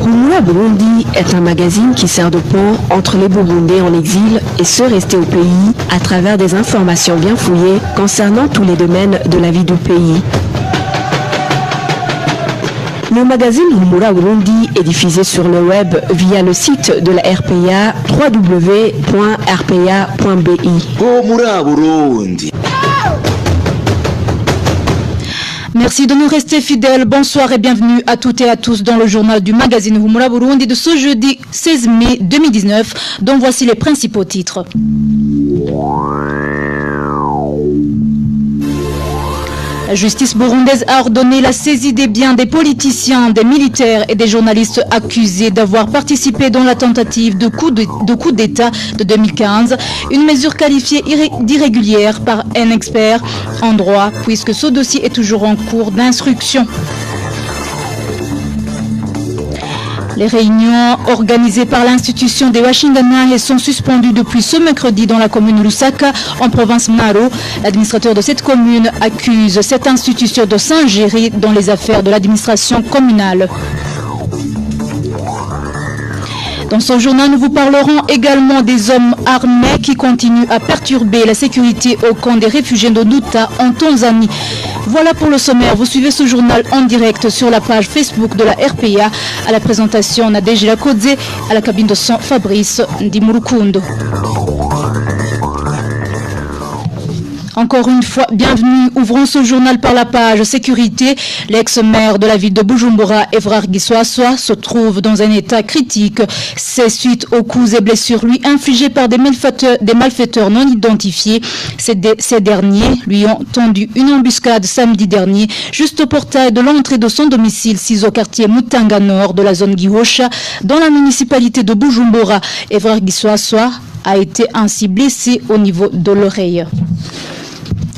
Humura Burundi est un magazine qui sert de pont entre les Burundais en exil et ceux restés au pays à travers des informations bien fouillées concernant tous les domaines de la vie du pays. Le magazine Humura Burundi est diffusé sur le web via le site de la RPA www.rpa.bi. Humura Burundi. Merci de nous rester fidèles. Bonsoir et bienvenue à toutes et à tous dans le journal du magazine Humura Burundi de ce jeudi 16 mai 2019, dont voici les principaux titres. La justice burundaise a ordonné la saisie des biens des politiciens, des militaires et des journalistes accusés d'avoir participé dans la tentative de coup d'État de 2015, une mesure qualifiée d'irrégulière par un expert en droit, puisque ce dossier est toujours en cours d'instruction. Les réunions organisées par l'institution des Washington sont suspendues depuis ce mercredi dans la commune de Lusaka, en province Maro. L'administrateur de cette commune accuse cette institution de s'ingérer dans les affaires de l'administration communale. Dans ce journal, nous vous parlerons également des hommes armés qui continuent à perturber la sécurité au camp des réfugiés de Nduta en Tanzanie. Voilà pour le sommaire. Vous suivez ce journal en direct sur la page Facebook de la RPA. À la présentation, Nadège Lakodze, à la cabine de son Fabrice Ndimurukundo. Encore une fois, bienvenue. Ouvrons ce journal par la page sécurité. L'ex-maire de la ville de Bujumbura, Evrard Giswaswa, se trouve dans un état critique. C'est suite aux coups et blessures lui infligés par des malfaiteurs non identifiés. Ces derniers lui ont tendu une embuscade samedi dernier, juste au portail de l'entrée de son domicile, au quartier Mutanga Nord de la zone Gihosha, dans la municipalité de Bujumbura. Evrard Giswaswa a été ainsi blessé au niveau de l'oreille.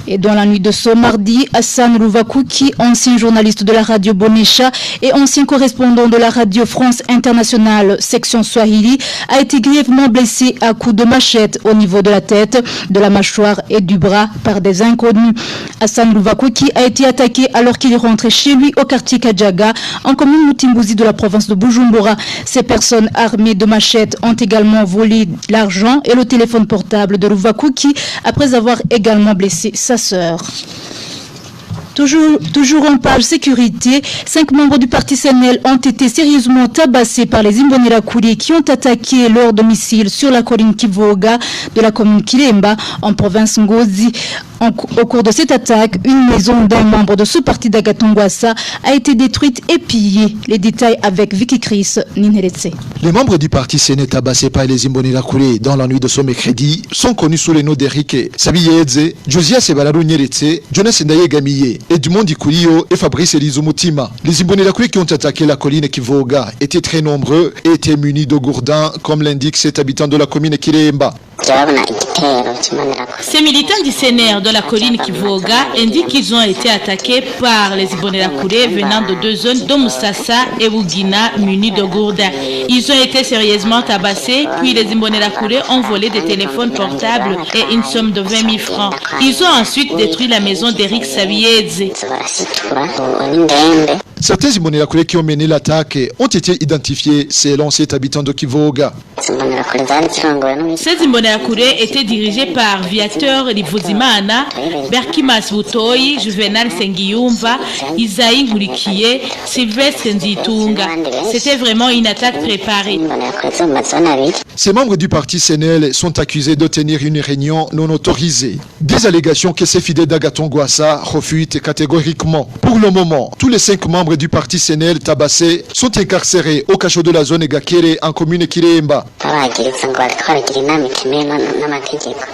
Et dans la nuit de ce mardi, Hassan Ruvakuki, ancien journaliste de la radio Bonesha et ancien correspondant de la radio France Internationale, section Swahili, a été grièvement blessé à coups de machette au niveau de la tête, de la mâchoire et du bras par des inconnus. Hassan Ruvakuki a été attaqué alors qu'il est rentré chez lui au quartier Kajaga, en commune Mutimbuzi de la province de Bujumbura. Ces personnes armées de machettes ont également volé l'argent et le téléphone portable de Ruvakuki après avoir également blessé sa sœur. Toujours en page sécurité, 5 membres du parti CNL ont été sérieusement tabassés par les Imbonerakure qui ont attaqué leur domicile sur la colline Kivoga de la commune Kilemba en province Ngozi. Au cours de cette attaque, une maison d'un membre de ce parti d'Agatongwassa a été détruite et pillée. Les détails avec Vicky Chris Nineletse. Les membres du parti CNL tabassés par les Imbonerakure dans la nuit de ce mercredi sont connus sous les noms d'Eric Sabiyedze, Josias Sebalaru Nyeretse, Jonas Ndaye Gamiye, Edmond Dikurio et Fabrice Elizumutima. Les Imbonerakure qui ont attaqué la colline Kivoga étaient très nombreux et étaient munis de gourdins, comme l'indique cet habitant de la commune Kiremba. Ces militants du CNR de la colline Kivoga indiquent qu'ils ont été attaqués par les Imbonerakure venant de deux zones d'Omusasa et Bugina munis de gourdins. Ils ont été sérieusement tabassés, puis les Imbonerakure ont volé des téléphones portables et une somme de 20 000 francs. Ils ont ensuite détruit la maison d'Eric Sabiyedze. Certains Imbonerakure qui ont mené l'attaque ont été identifiés selon cet habitant de Kivoga. Ces Imbonerakure étaient dirigés par Viateur Livuzimana, Berkimas Butoyi, Juvenal Sengiyumva, Isaïe Nkurikiye, Sylvestre Nzitunga. C'était vraiment une attaque préparée. Ces membres du parti CNL sont accusés de tenir une réunion non autorisée. Des allégations que ces fidèles d'Agatongwassa refutent catégoriquement. Pour le moment, tous les 5 membres du parti CNL tabassés sont incarcérés au cachot de la zone Gakere en commune Kiremba.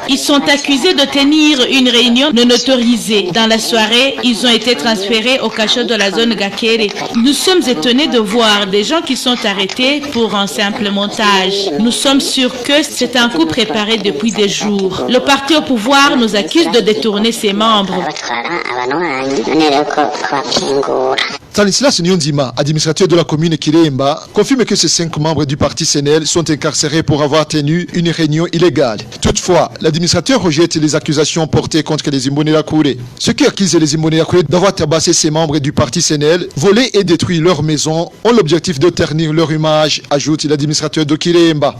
Ils sont accusés de tenir une réunion non autorisée. Dans la soirée, ils ont été transférés au cachot de la zone Gakere. Nous sommes étonnés de voir des gens qui sont arrêtés pour un simple montage. Nous sommes sûrs que c'est un coup préparé depuis des jours. Le parti au pouvoir nous accuse de détourner ses membres. Stanislas Nyonzima, administrateur de la commune Kiremba, confirme que ces 5 membres du parti CNL sont incarcérés pour avoir tenu une réunion illégale. Toutefois, l'administrateur rejette les accusations portées contre les Imbonerakure. Ceux qui accusent les Imbonerakure d'avoir tabassé ces membres du parti CNL, volé et détruit leur maison, ont l'objectif de ternir leur image, ajoute l'administrateur de Kiremba.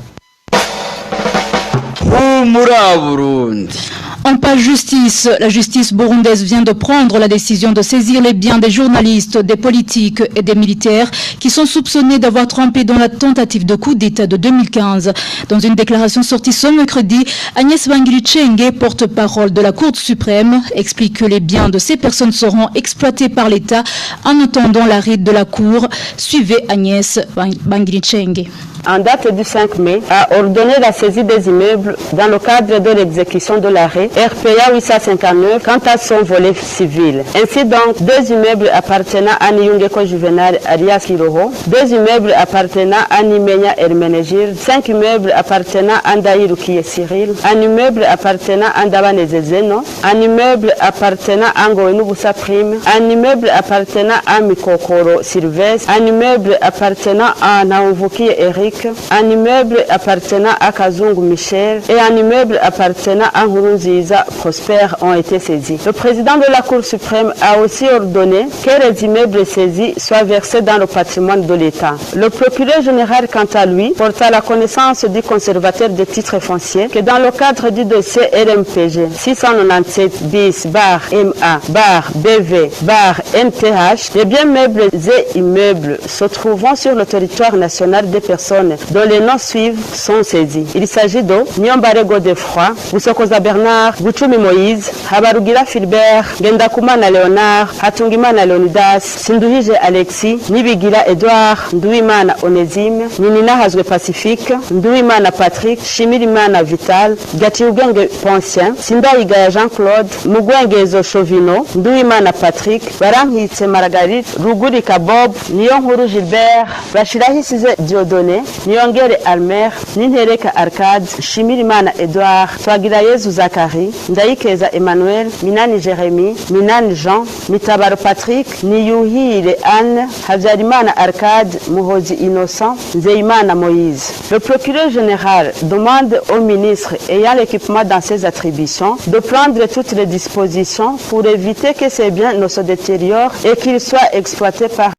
En page justice, la justice burundaise vient de prendre la décision de saisir les biens des journalistes, des politiques et des militaires qui sont soupçonnés d'avoir trempé dans la tentative de coup d'État de 2015. Dans une déclaration sortie ce mercredi, Agnès Bangilicenge, porte-parole de la Cour suprême, explique que les biens de ces personnes seront exploités par l'État en attendant l'arrêt de la Cour. Suivez Agnès Bangilicenge. En date du 5 mai, a ordonné la saisie des immeubles dans le cadre de l'exécution de l'arrêt RPA 859 quant à son volet civil. Ainsi donc, 2 immeubles appartenant à Niyungeko Juvenal alias Kiroho, 2 immeubles appartenant à Nimenya Hermenegilde, 5 immeubles appartenant à Ndaïrukiye Cyril, un immeuble appartenant à Ndabaneze Zeno, un immeuble appartenant à Ngoenubusa Prime, un immeuble appartenant à Mikokoro Sylvestre, un immeuble appartenant à Naumvukiye Eric, un immeuble appartenant à Kazungu Michel et un immeuble appartenant à Nkurunziza Prosper ont été saisis. Le président de la Cour suprême a aussi ordonné que les immeubles saisis soient versés dans le patrimoine de l'État. Le procureur général, quant à lui, porte à la connaissance du conservateur des titres fonciers que dans le cadre du dossier RMPG 697 bis bar MA bar BV bar NTH, les biens meubles et immeubles se trouvant sur le territoire national des personnes dont les noms suivent sont saisis. Il s'agit de Nyombare Godefroy, Busokoza Bernard, Buchumi Moïse, Habarugira Philbert, Gendakumana Léonard, Hatungimana Leonidas, Sinduhije Alexis, Nibigira Edouard, Nduimana Onésime, Ninina Hazwe Pacifique, Nduimana Patrick, Shimirimana Vital, Gatiugenge Poncien, Sindayigaya Jean-Claude, Mugwengezo Chovino, Nduimana Patrick, Barankitse Marguerite, Rugurika Bob, Niyonkuru Gilbert, Bashirahisize Dieudonné, Niyongere Almer, Nintereka Arcade, Shimirimana Edouard, Twagirayezu Zakari, Ndayikeza Emmanuel, Minani Jérémy, Minani Jean, Mitabaro Patrick, Niyuhire Anne, Habyarimana Arcade, Muhozi Innocent, Nzeyimana Moïse. Le procureur général demande au ministre ayant l'équipement dans ses attributions de prendre toutes les dispositions pour éviter que ces biens ne se détériorent et qu'ils soient exploités par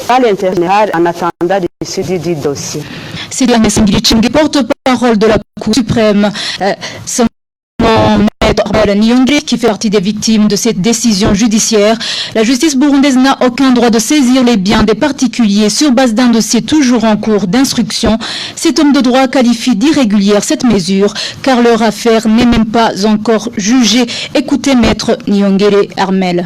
à l'intérêt général en attendant l'issue du dossier. C'est Agnès Bangilicenge, porte-parole de la Cour suprême. Maître Orbel Nyongé, qui fait partie des victimes de cette décision judiciaire. La justice burundaise n'a aucun droit de saisir les biens des particuliers sur base d'un dossier toujours en cours d'instruction. Cet homme de droit qualifie d'irrégulière cette mesure car leur affaire n'est même pas encore jugée. Écoutez Maître Nyongere Armel.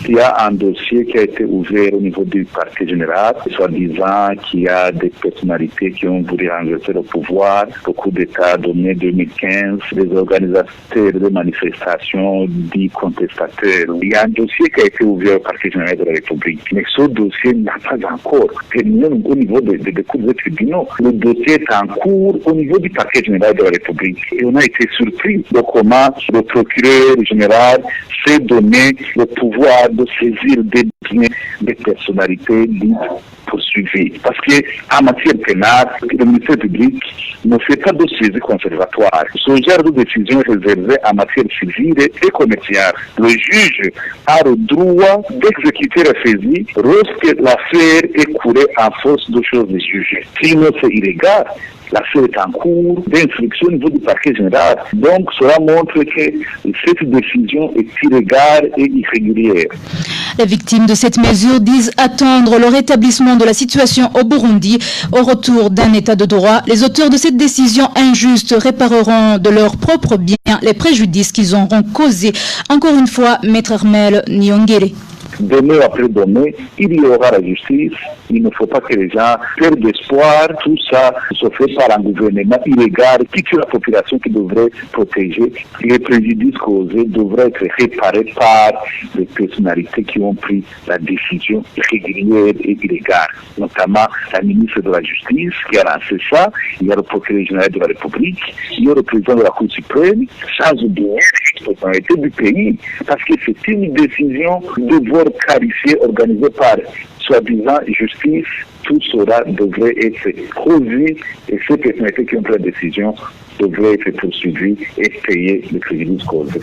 Il y a un dossier qui a été ouvert au niveau du parquet général, soi-disant qu'il y a des personnalités qui ont voulu renverser le pouvoir, le coup d'État donné 2015, des organisateurs de manifestations, des contestateurs. Il y a un dossier qui a été ouvert au parquet général de la République, mais ce dossier n'a pas encore terminé au niveau des cours de tribunaux. Le dossier est en cours au niveau du parquet général de la République. Et on a été surpris de comment le procureur général s'est donné le pouvoir de saisir des biens des personnalités libres poursuivies. Parce qu'en matière pénale, le ministère public ne fait pas de saisie conservatoire. Ce genre de décision est réservée en matière civile et commerciale. Le juge a le droit d'exécuter la saisie lorsque l'affaire est courée en force de chose des juges. Sinon, c'est illégal. L'affaire est en cours d'instruction au niveau du parquet général. Donc, cela montre que cette décision est illégale et irrégulière. Les victimes de cette mesure disent attendre le rétablissement de la situation au Burundi au retour d'un état de droit. Les auteurs de cette décision injuste répareront de leurs propres biens les préjudices qu'ils auront causés. Encore une fois, Maître Armel Nyongere. Demain après demain, il y aura la justice. Il ne faut pas que les gens perdent espoir. Tout ça se fait par un gouvernement illégal qui tue la population qui devrait protéger. Les préjudices causés devraient être réparés par les personnalités qui ont pris la décision irrégulière et illégale. Notamment la ministre de la Justice qui a lancé ça. Il y a le procureur général de la République. Il y a le président de la Cour suprême. Sans oublier personnalités du pays, parce que c'est une décision de voir clarifier, organisée par soi-disant justice. Tout cela devrait être revu et ces personnalités qui ont pris la décision devraient être poursuivies et payer le préjudice causé.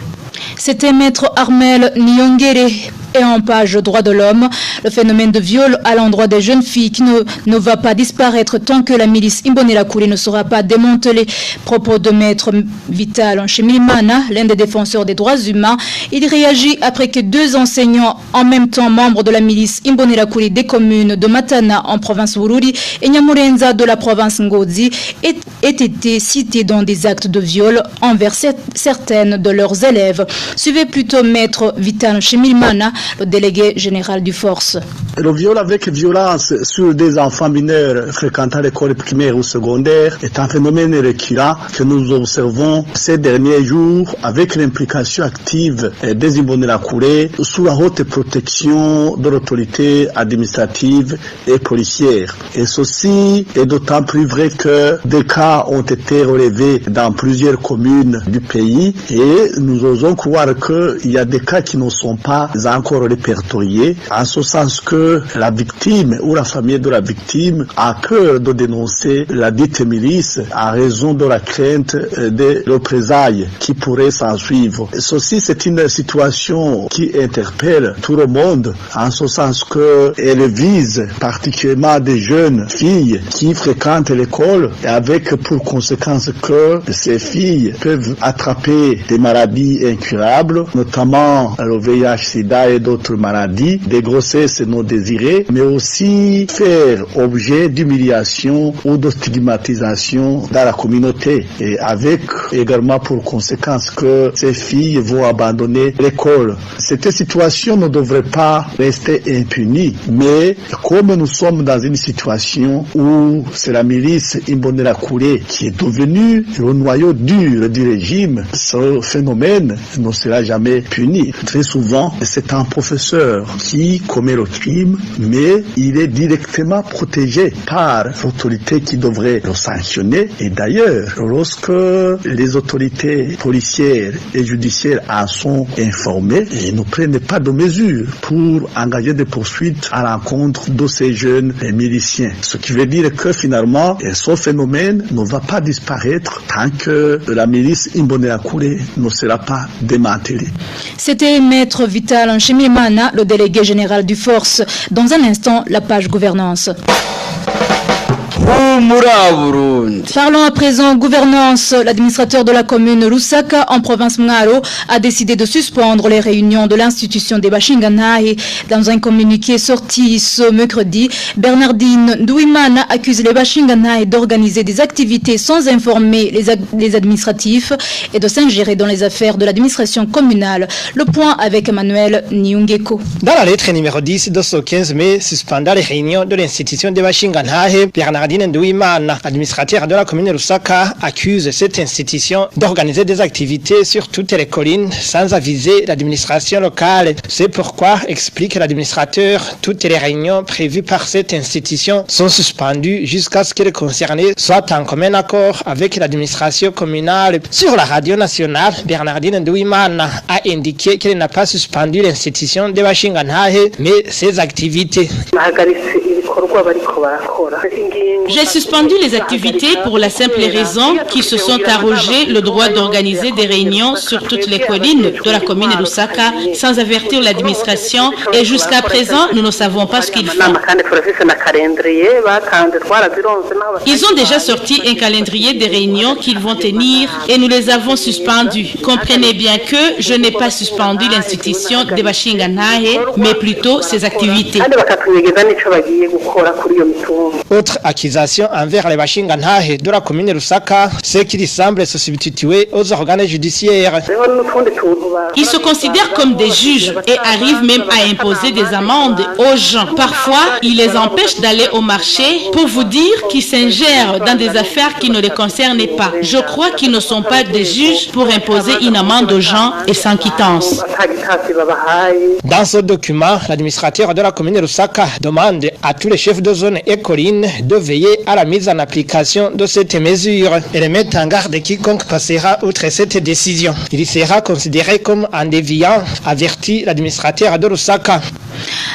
C'était Maître Armel Nyongere. Et en page droits de l'homme, le phénomène de viol à l'endroit des jeunes filles qui ne va pas disparaître tant que la milice Imbonerakure ne sera pas démantelée. Propos de Maître Vital Nshimirimana, l'un des défenseurs des droits humains. Il réagit après que 2 enseignants, en même temps membres de la milice Imbonerakure des communes de Matana en province Bururi et Nyamurenza de la province Ngozi, aient été cités dans des actes de viol envers certaines de leurs élèves. Suivez plutôt Maître Vital Nshimirimana, le délégué général du Force. Le viol avec violence sur des enfants mineurs fréquentant l'école primaire ou secondaire est un phénomène récurrent que nous observons ces derniers jours avec l'implication active des Imbonerakure sous la haute protection de l'autorité administrative et policière. Et ceci est d'autant plus vrai que des cas ont été relevés dans plusieurs communes du pays et nous osons croire qu'il y a des cas qui ne sont pas encore répertoriés, en ce sens que la victime ou la famille de la victime a peur de dénoncer la dite milice à raison de la crainte des représailles qui pourraient s'en suivre. Ceci, c'est une situation qui interpelle tout le monde, en ce sens qu'elle vise particulièrement des jeunes filles qui fréquentent l'école et avec pour conséquence que ces filles peuvent attraper des maladies incurables, notamment le VIH-Sida et d'autres maladies, des grossesses non désirées, mais aussi faire objet d'humiliation ou de stigmatisation dans la communauté, et avec également pour conséquence que ces filles vont abandonner l'école. Cette situation ne devrait pas rester impunie, mais comme nous sommes dans une situation où c'est la milice Imbonerakure qui est devenue le noyau dur du régime, ce phénomène ne sera jamais puni. Très souvent, c'est un professeur qui commet le crime, mais il est directement protégé par l'autorité qui devrait le sanctionner. Et d'ailleurs, lorsque les autorités policières et judiciaires en sont informées, ils ne prennent pas de mesures pour engager des poursuites à l'encontre de ces jeunes miliciens. Ce qui veut dire que finalement, ce phénomène ne va pas disparaître tant que la milice Imbonerakure ne sera pas démantelée. C'était Maître Vital Nshimirimana, le délégué général du Force. Dans un instant, la page gouvernance. Parlons à présent gouvernance. L'administrateur de la commune Lusaka en province Mwaro a décidé de suspendre les réunions de l'institution des Bashinganahe. Dans un communiqué sorti ce mercredi, Bernardine Ndouimana accuse les Bashinganahe d'organiser des activités sans informer les administratifs et de s'ingérer dans les affaires de l'administration communale. Le point avec Emmanuel Nyungeko. Dans la lettre numéro 10 de ce 15 mai, suspendant les réunions de l'institution des Bashinganahe, Bernardine Ndouimana, administrateur de la commune de Lusaka, accuse cette institution d'organiser des activités sur toutes les collines sans aviser l'administration locale. C'est pourquoi, explique l'administrateur, toutes les réunions prévues par cette institution sont suspendues jusqu'à ce que les concernés soient en commun accord avec l'administration communale. Sur la radio nationale, Bernardine Ndouimana a indiqué qu'elle n'a pas suspendu l'institution de Bashinganahe, mais ses activités. J'ai suspendu les activités pour la simple raison qu'ils se sont arrogés le droit d'organiser des réunions sur toutes les collines de la commune de Lusaka sans avertir l'administration et jusqu'à présent, nous ne savons pas ce qu'ils font. Ils ont déjà sorti un calendrier des réunions qu'ils vont tenir et nous les avons suspendus. Comprenez bien que je n'ai pas suspendu l'institution des Bashinganahe, mais plutôt ses activités. Autre accusation envers les Bashinganahe de la commune de Lusaka, c'est qu'ils semblent se substituer aux organes judiciaires. Ils se considèrent comme des juges et arrivent même à imposer des amendes aux gens. Parfois, ils les empêchent d'aller au marché pour vous dire qu'ils s'ingèrent dans des affaires qui ne les concernent pas. Je crois qu'ils ne sont pas des juges pour imposer une amende aux gens et sans quittance. Dans ce document, l'administrateur de la commune de Lusaka demande à tous les chefs de zone et collines de veiller à la mise en application de cette mesure. Elle met en garde quiconque passera outre cette décision. Il sera considéré comme un déviant, avertit l'administrateur de Lusaka.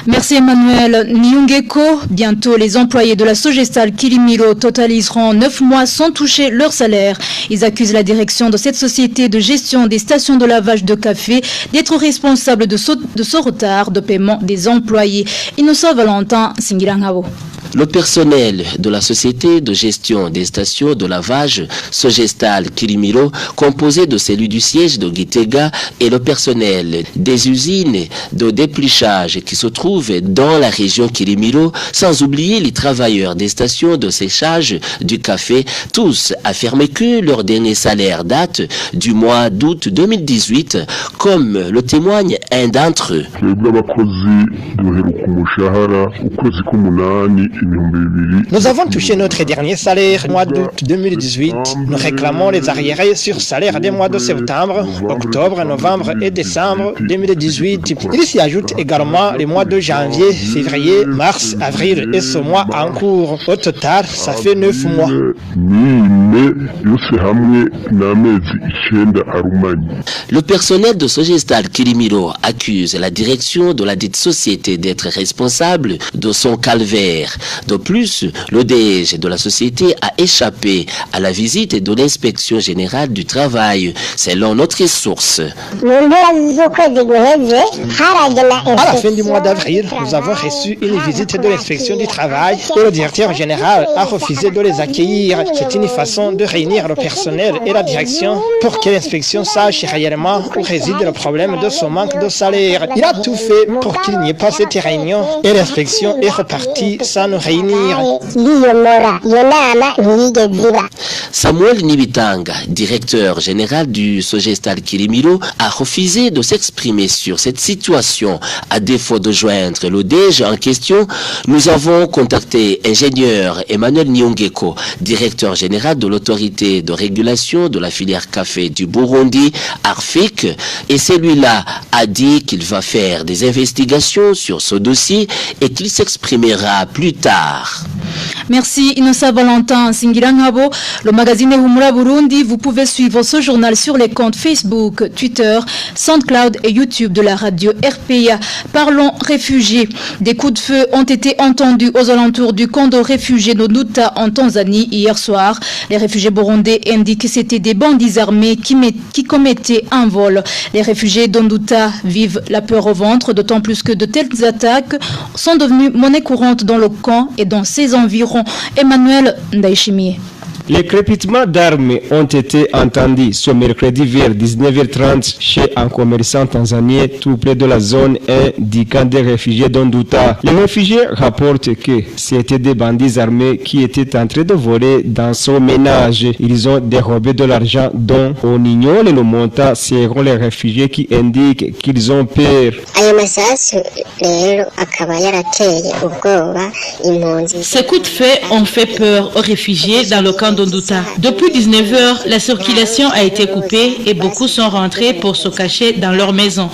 Merci Emmanuel Nyungeko. Bientôt, les employés de la Sogestal Kilimiro totaliseront 9 mois sans toucher leur salaire. Ils accusent la direction de cette société de gestion des stations de lavage de café d'être responsable de ce retard de paiement des employés. Innocent Valentin, Singirangabo. Le personnel de la société de gestion des stations de lavage Sogestal Kilimiro, composé de celui du siège de Gitega, et le personnel des usines de dépluchage qui se trouvent dans la région Kilimiro, sans oublier les travailleurs des stations de séchage du café, tous affirment que leur dernier salaire date du mois d'août 2018, comme le témoigne un d'entre eux. Nous avons touché notre dernier salaire au mois d'août 2018. Nous réclamons les arriérés sur salaire des mois de septembre, octobre, novembre et décembre 2018. Il s'y ajoute également les mois de janvier, février, mars, avril et ce mois en cours. Au total, ça fait 9 mois. Le personnel de Sogestal Kilimiro accuse la direction de la dite société d'être responsable de son calvaire. De plus, le DG de la société a échappé à la visite de l'inspection générale du travail, selon notre source. À la fin du mois d'avril, nous avons reçu une visite de l'inspection du travail et le directeur général a refusé de les accueillir. C'est une façon de réunir le personnel et la direction pour que l'inspection sache réellement où réside le problème de son manque de salaire. Il a tout fait pour qu'il n'y ait pas cette réunion et l'inspection est repartie sans nous réunir. Samuel Nibitanga, directeur général du Sogestal Kilimiro, a refusé de s'exprimer sur cette situation. À défaut de joindre le DG en question, nous avons contacté ingénieur Emmanuel Nyungeko, directeur général de l'autorité de régulation de la filière café du Burundi, ARFIC, et celui-là a dit qu'il va faire des investigations sur ce dossier et qu'il s'exprimera plus tard. Merci Innocent Valentin Singirangabo. Le magazine Humura Burundi, vous pouvez suivre ce journal sur les comptes Facebook, Twitter, SoundCloud et YouTube de la radio RPA. Parlons réfugiés. Des coups de feu ont été entendus aux alentours du camp de réfugiés de Nduta en Tanzanie hier soir. Les réfugiés burundais indiquent que c'était des bandits armés qui commettaient un vol. Les réfugiés d'Nduta vivent la peur au ventre, d'autant plus que de telles attaques sont devenues monnaie courante dans le camp et dans ses environs. Emmanuel Ndaishimiye. Les crépitements d'armes ont été entendus ce mercredi vers 19h30 chez un commerçant tanzanien tout près de la zone 1 du camp des réfugiés d'Nduta. Les réfugiés rapportent que c'était des bandits armés qui étaient en train de voler dans son ménage. Ils ont dérobé de l'argent dont on ignore le montant selon les réfugiés qui indiquent qu'ils ont peur. Ces coups de feu ont fait peur aux réfugiés dans le camp d'Nduta. Depuis 19h, la circulation a été coupée et beaucoup sont rentrés pour se cacher dans leur maison.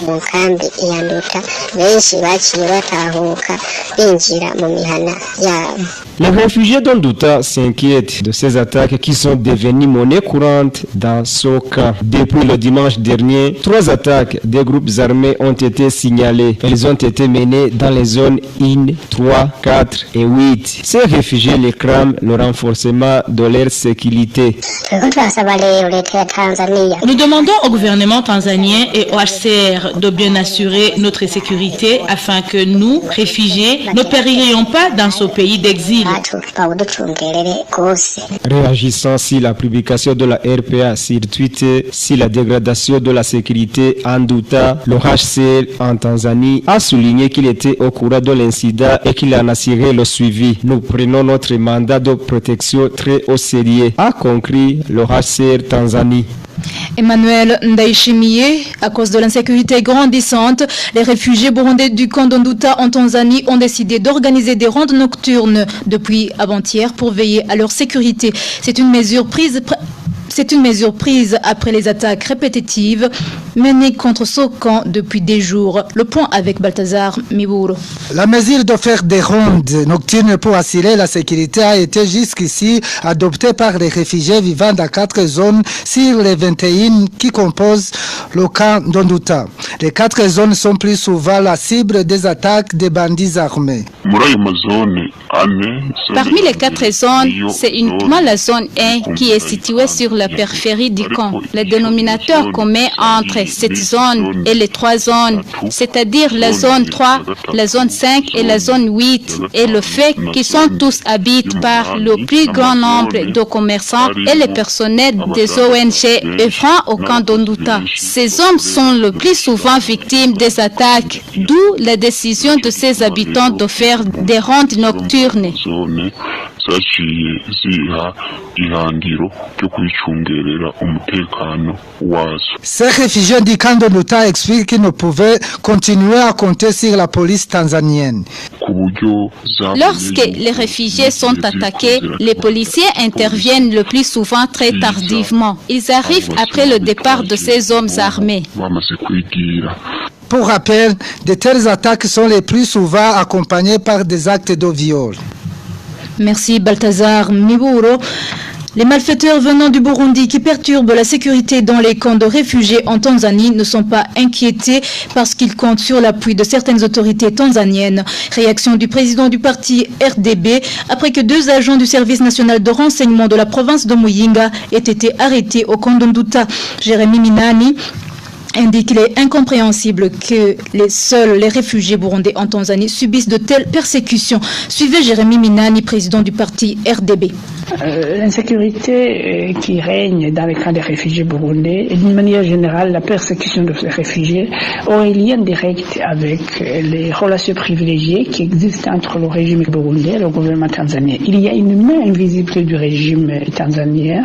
Les réfugiés d'Nduta s'inquiètent de ces attaques qui sont devenues monnaie courante dans ce camp. Depuis le dimanche dernier, 3 attaques des groupes armés ont été signalées. Elles ont été menées dans les zones 1, 3, 4 et 8. Ces réfugiés réclament le renforcement de leur sécurité. Nous demandons au gouvernement tanzanien et au HCR de bien assurer notre sécurité afin que nous, réfugiés, ne péririons pas dans ce pays d'exil. Réagissant sur la publication de la RPA sur Twitter sur la dégradation de la sécurité en Nduta, le HCR en Tanzanie a souligné qu'il était au courant de l'incident et qu'il en assurait le suivi. Nous prenons notre mandat de protection très au sérieux, a conclu le HCR Tanzanie. Emmanuel Ndaishimiye, à cause de l'insécurité grandissante, les réfugiés burundais du camp d'Nduta en Tanzanie ont décidé d'organiser des rondes nocturnes depuis avant-hier pour veiller à leur sécurité. C'est une mesure prise C'est une mesure prise après les attaques répétitives menées contre ce camp depuis des jours. Le point avec Balthazar Mibouro. La mesure de faire des rondes nocturnes pour assurer la sécurité a été jusqu'ici adoptée par les réfugiés vivant dans 4 zones sur les 21 qui composent le camp d'Ondouta. Les 4 zones sont plus souvent la cible des attaques des bandits armés. Parmi les 4 zones, c'est uniquement la zone 1 qui est située sur la périphérie du camp. Le dénominateur commun entre cette zone et les 3 zones, c'est-à-dire la zone 3, la zone 5 et la zone 8, est le fait qu'ils sont tous habités par le plus grand nombre de commerçants et les personnels des ONG œuvrant au camp d'Ondouta. Ces hommes sont le plus souvent victimes des attaques, d'où la décision de ces habitants de faire des rondes nocturnes. Ces réfugiés du camp d'Ondouta expliquent qu'ils ne pouvaient continuer à compter sur la police tanzanienne. Lorsque les réfugiés sont attaqués, les policiers interviennent le plus souvent très tardivement. Ils arrivent après le départ de ces hommes armés. Pour rappel, de telles attaques sont les plus souvent accompagnées par des actes de viol. Merci Balthazar Mibouro. Les malfaiteurs venant du Burundi qui perturbent la sécurité dans les camps de réfugiés en Tanzanie ne sont pas inquiétés parce qu'ils comptent sur l'appui de certaines autorités tanzaniennes. Réaction du président du parti RDB après que 2 agents du service national de renseignement de la province de Muyinga aient été arrêtés au camp d'Ondouta. Jérémy Minani indique qu'il est incompréhensible que seuls les réfugiés burundais en Tanzanie subissent de telles persécutions. Suivez Jérémy Minani, président du parti RDB. L'insécurité qui règne dans les camps des réfugiés burundais et d'une manière générale la persécution de ces réfugiés ont un lien direct avec les relations privilégiées qui existent entre le régime burundais et le gouvernement tanzanien. Il y a une main invisible du régime tanzanien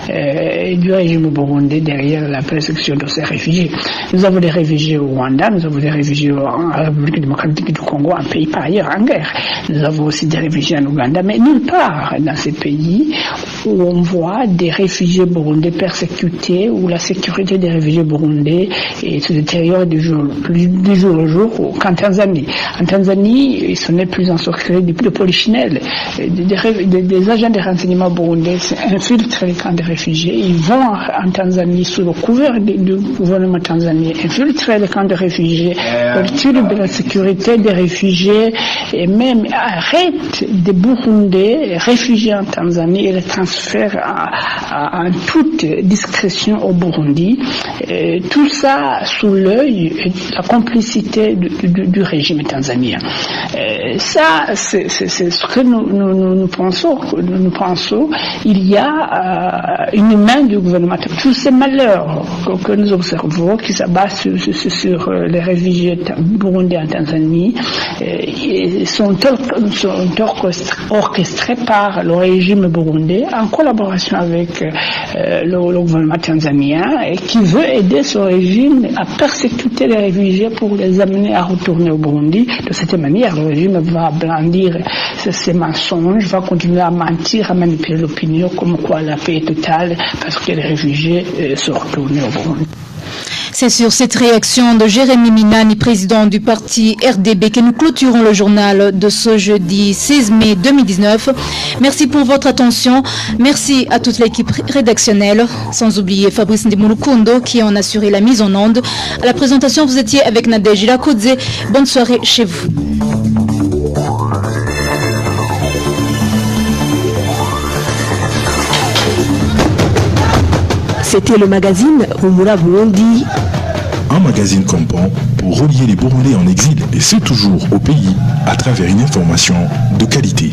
et du régime burundais derrière la persécution de ces réfugiés. Nous avons des réfugiés au Rwanda, nous avons des réfugiés en République démocratique du Congo, un pays par ailleurs en guerre. Nous avons aussi des réfugiés en Ouganda, mais nulle part dans ces pays où on voit des réfugiés burundais persécutés, où la sécurité des réfugiés burundais se détériore du jour au jour qu'en Tanzanie. En Tanzanie, ce n'est plus un secret de polichinelle. Des agents de renseignement burundais infiltrent les camps des réfugiés. Ils vont en Tanzanie sous le couvert du gouvernement tanzanien, infiltrer les camps de réfugiés, perturbent la sécurité des réfugiés et même arrêtent des Burundais réfugiés en Tanzanie et les transfèrent en toute discrétion au Burundi. Et tout ça sous l'œil et la complicité du régime tanzanien. Ça, c'est ce que nous pensons. Nous pensons il y a une main du gouvernement. Tous ces malheurs que nous observons, qui s'abattent sur les réfugiés burundais en Tanzanie, sont orchestrés par le régime burundais en collaboration avec le gouvernement tanzanien et qui veut aider ce régime à persécuter les réfugiés pour les amener à retourner au Burundi. De cette manière, le régime va brandir ces mensonges, va continuer à mentir, à manipuler l'opinion comme quoi la paix est totale parce que les réfugiés sont retournés au Burundi. C'est sur cette réaction de Jérémy Minani, président du parti RDB, que nous clôturons le journal de ce jeudi 16 mai 2019. Merci pour votre attention. Merci à toute l'équipe rédactionnelle, sans oublier Fabrice Ndimurukundo qui en a assuré la mise en onde. À la présentation, vous étiez avec Nadège Irakodze. Bonne soirée chez vous. C'était le magazine Rumura Burundi. Un magazine comprend pour relier les Burundais en exil et c'est toujours au pays à travers une information de qualité.